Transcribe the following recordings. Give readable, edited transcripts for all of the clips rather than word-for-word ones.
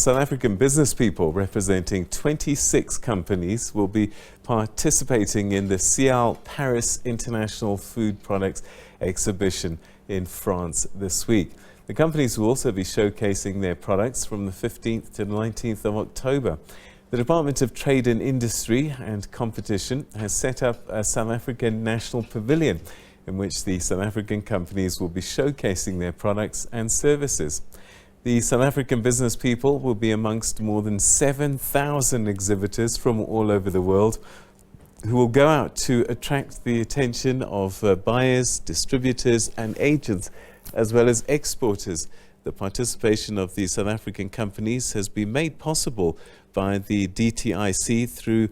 South African business people representing 26 companies will be participating in the Sial Paris International Food Products Exhibition in France this week. The companies will also be showcasing their products from the 15th to the 19th of October. The Department of Trade and Industry and Competition has set up a South African National Pavilion in which the South African companies will be showcasing their products and services. The South African business people will be amongst more than 7,000 exhibitors from all over the world who will go out to attract the attention of buyers, distributors and agents, as well as exporters. The participation of the South African companies has been made possible by the DTIC through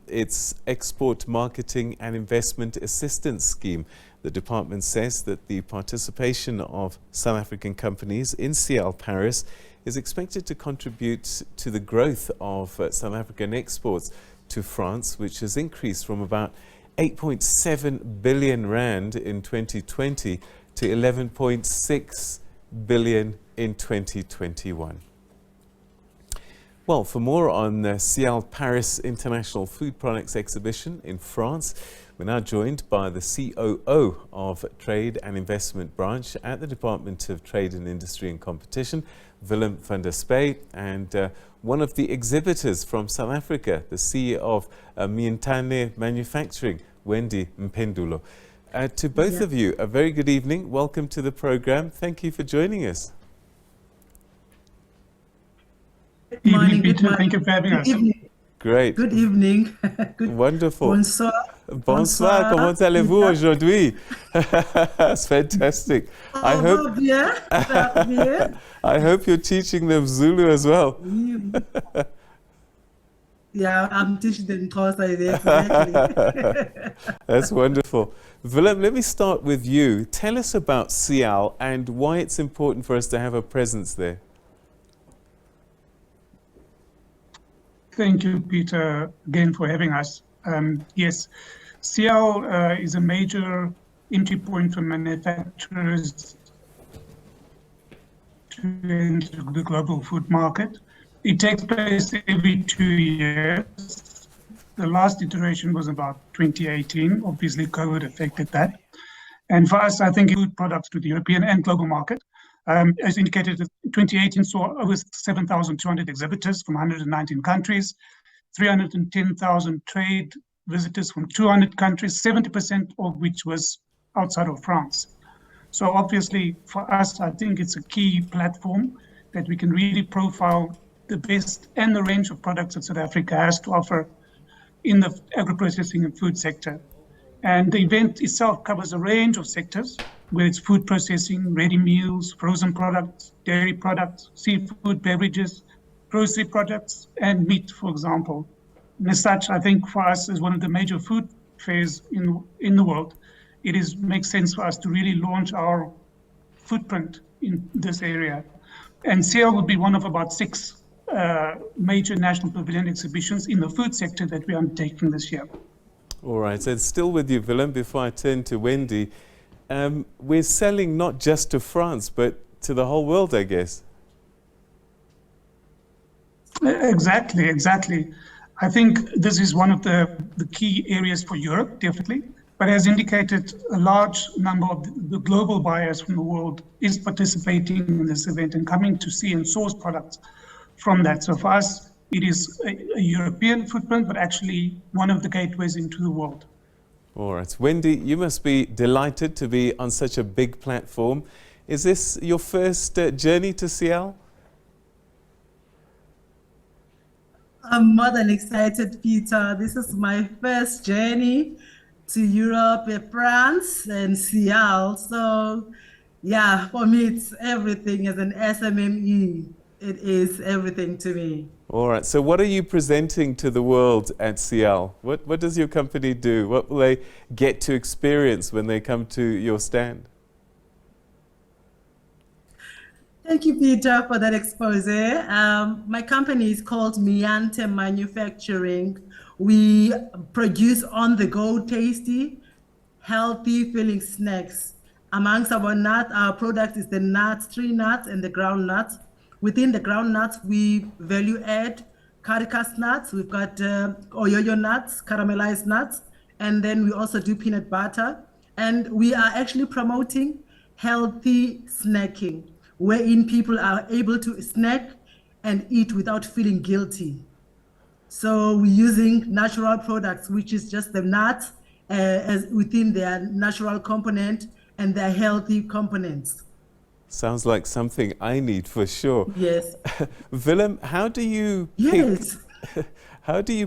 its Export Marketing and Investment Assistance Scheme. The department says that the participation of South African companies in Sial, Paris is expected to contribute to the growth of South African exports to France, which has increased from about 8.7 billion rand in 2020 to 11.6 billion in 2021. Well, for more on the Sial Paris International Food Products Exhibition in France, we're now joined by the COO of Trade and Investment Branch at the Department of Trade and Industry and Competition, Willem Van Der Spuy, and one of the exhibitors from South Africa, the CEO of Miante Manufacturing, Wendy Mpendulo. To both of you, a very good evening. Welcome to the program. Thank you for joining us. Good morning, Peter. Thank you for having us. Great. Good evening. Wonderful. Bonsoir. Bonsoir. Comment allez-vous aujourd'hui? That's fantastic. I hope you're teaching them Zulu as well. Yeah, I'm teaching them Xhosa, exactly. That's wonderful. Willem, let me start with you. Tell us about Sial and why it's important for us to have a presence there. Thank you, Peter, again for having us. Yes, Sial is a major entry point for manufacturers to enter the global food market. It takes place every 2 years. The last iteration was about 2018. Obviously, COVID affected that. And for us, I think food products to the European and global market. As indicated, 2018 saw over 7,200 exhibitors from 119 countries, 310,000 trade visitors from 200 countries, 70% of which was outside of France. So obviously, for us, I think it's a key platform that we can really profile the best and the range of products that South Africa has to offer in the agro-processing and food sector. And the event itself covers a range of sectors, whether it's food processing, ready meals, frozen products, dairy products, seafood, beverages, grocery products, and meat, for example. And as such, I think for us as one of the major food fairs in the world, it makes sense for us to really launch our footprint in this area. And Sial will be one of about 6 major national pavilion exhibitions in the food sector that we are undertaking this year. All right, so still with you, Willem, before I turn to Wendy. We're selling not just to France, but to the whole world, I guess. Exactly. I think this is one of the key areas for Europe, definitely. But as indicated, a large number of the global buyers from the world is participating in this event and coming to see and source products from that. So for us, it is a European footprint, but actually one of the gateways into the world. All right. Wendy, you must be delighted to be on such a big platform. Is this your first journey to Sial? I'm more than excited, Peter. This is my first journey to Europe, France, and Sial. So, yeah, for me, it's everything. As an SMME, it is everything to me. All right. So what are you presenting to the world at Sial? What does your company do? What will they get to experience when they come to your stand? Thank you, Peter, for that expose. My company is called Miante Manufacturing. We produce on-the-go tasty, healthy filling snacks. Amongst our nuts, our product is the nuts, tree nuts and the ground nuts. Within the ground nuts, we value add caricature nuts. We've got oyoyo nuts, caramelized nuts, and then we also do peanut butter. And we are actually promoting healthy snacking, wherein people are able to snack and eat without feeling guilty. So we're using natural products, which is just the nuts as within their natural component and their healthy components. Sounds like something I need for sure. Yes. Willem, how do you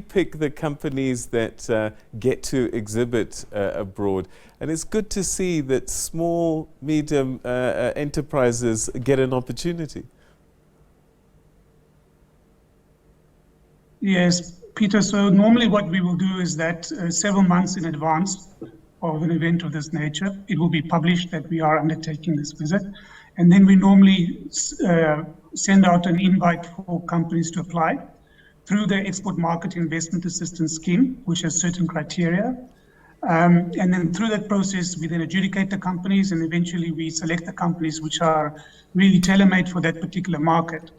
pick the companies that get to exhibit abroad? And it's good to see that small, medium enterprises get an opportunity. Yes, Peter. So normally what we will do is that several months in advance of an event of this nature, it will be published that we are undertaking this visit. And then we normally send out an invite for companies to apply through the Export Market Investment Assistance Scheme, which has certain criteria. And then through that process, we then adjudicate the companies, and eventually we select the companies which are really tailor-made for that particular market.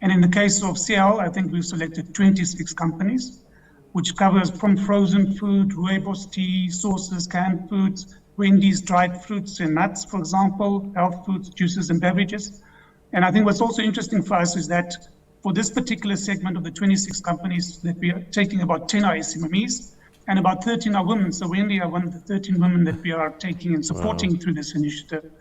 And in the case of Sial, I think we've selected 26 companies, which covers from frozen food, rooibos tea, sauces, canned foods, Wendy's dried fruits and nuts, for example, health foods, juices and beverages. And I think what's also interesting for us is that for this particular segment of the 26 companies that we are taking, about 10 are SMEs and about 13 are women. So Wendy are one of the 13 women that we are taking and supporting through this initiative.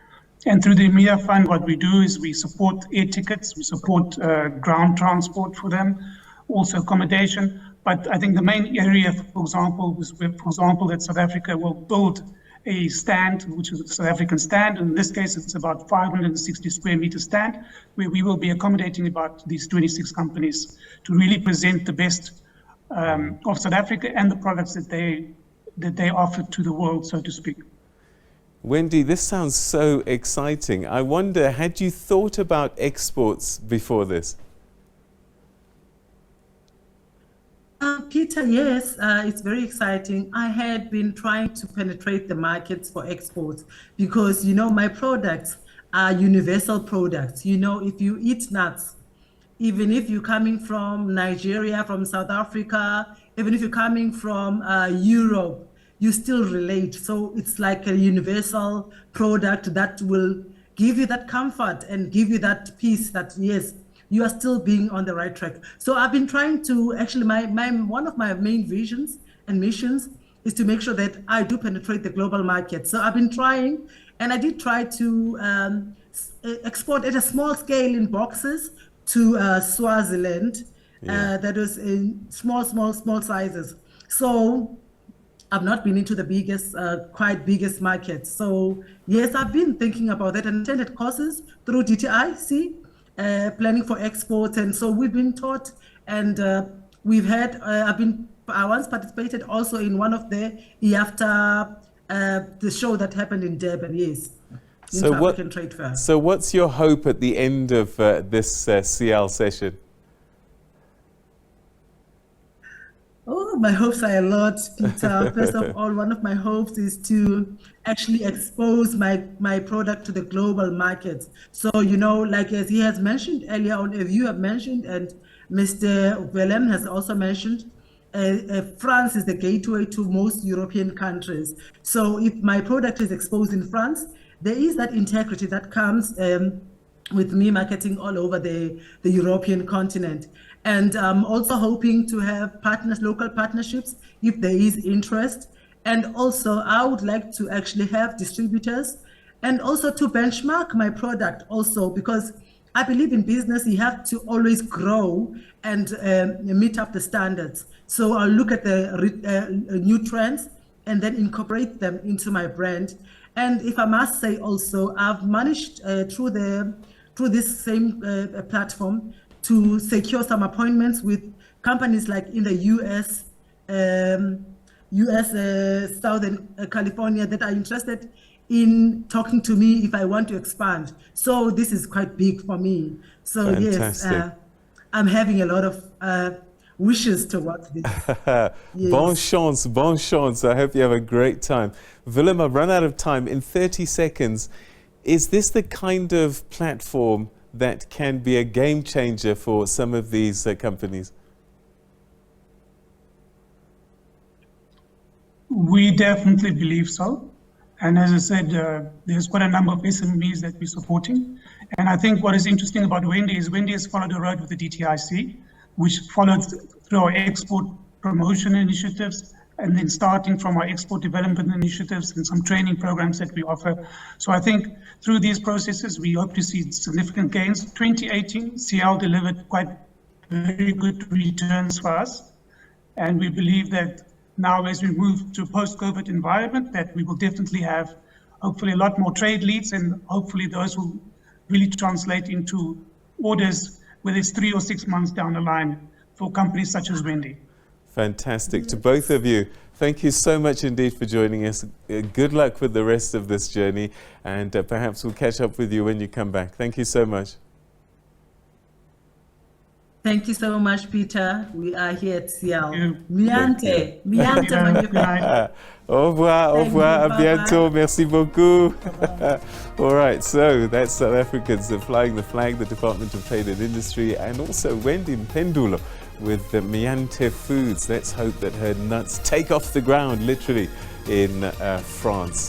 And through the EMEA Fund, what we do is we support air tickets, we support ground transport for them, also accommodation. But I think the main area, for example, that South Africa will build a stand, which is a South African stand. In this case, it's about 560 square meter stand, where we will be accommodating about these 26 companies to really present the best of South Africa and the products that they offer to the world, so to speak. Wendy, this sounds so exciting. I wonder, had you thought about exports before this? Peter, yes, it's very exciting. I had been trying to penetrate the markets for exports because, my products are universal products. If you eat nuts, even if you're coming from Nigeria, from South Africa, even if you're coming from Europe, you still relate. So it's like a universal product that will give you that comfort and give you that peace that, yes, you are still being on the right track. So I've been trying to actually, one of my main visions and missions is to make sure that I do penetrate the global market. So I've been trying, and I did try to export at a small scale in boxes to Swaziland. That was in small sizes. So I've not been into the biggest markets. So yes, I've been thinking about that and attended courses through DTIC. Planning for exports, and so we've been taught, and we've had. I once participated also in one of the IAFTA, the show that happened in Durban. Yes, African Trade Fair. So what's your hope at the end of this Sial session? Oh, my hopes are a lot, Peter. First of all, one of my hopes is to actually expose my product to the global markets. So, like as he has mentioned earlier on, as you have mentioned, and Mr. Willem has also mentioned, France is the gateway to most European countries. So if my product is exposed in France, there is that integrity that comes with me marketing all over the European continent. And I'm also hoping to have local partnerships if there is interest. And also I would like to actually have distributors and also to benchmark my product also, because I believe in business, you have to always grow and meet up the standards. So I'll look at the new trends and then incorporate them into my brand. And if I must say also, I've managed through this same platform to secure some appointments with companies like in the US, Southern California, that are interested in talking to me if I want to expand. So this is quite big for me. So fantastic. Yes, I'm having a lot of wishes towards this. Yes. Bon chance. I hope you have a great time. Willem, I've run out of time. In 30 seconds, is this the kind of platform that can be a game changer for some of these companies? We definitely believe so. And as I said, there's quite a number of SMEs that we're supporting. And I think what is interesting about Wendy is Wendy has followed a road with the DTIC, which followed through our export promotion initiatives, and then starting from our export development initiatives and some training programs that we offer. So I think through these processes, we hope to see significant gains. 2018, Sial delivered quite very good returns for us. And we believe that now, as we move to a post-COVID environment, that we will definitely have, hopefully, a lot more trade leads, and hopefully those will really translate into orders, whether it's 3 or 6 months down the line for companies such as Wendy. Fantastic. To both of you, thank you so much indeed for joining us. Good luck with the rest of this journey, and perhaps we'll catch up with you when you come back. Thank you so much. Thank you so much, Peter. We are here at Sial. Miante Manufacturing. Au revoir, à bientôt, merci beaucoup. All right, so that's South Africans flying the flag, the Department of Trade and Industry, and also Wendy Mpendulo with the Miante Foods. Let's hope that her nuts take off the ground, literally, in France.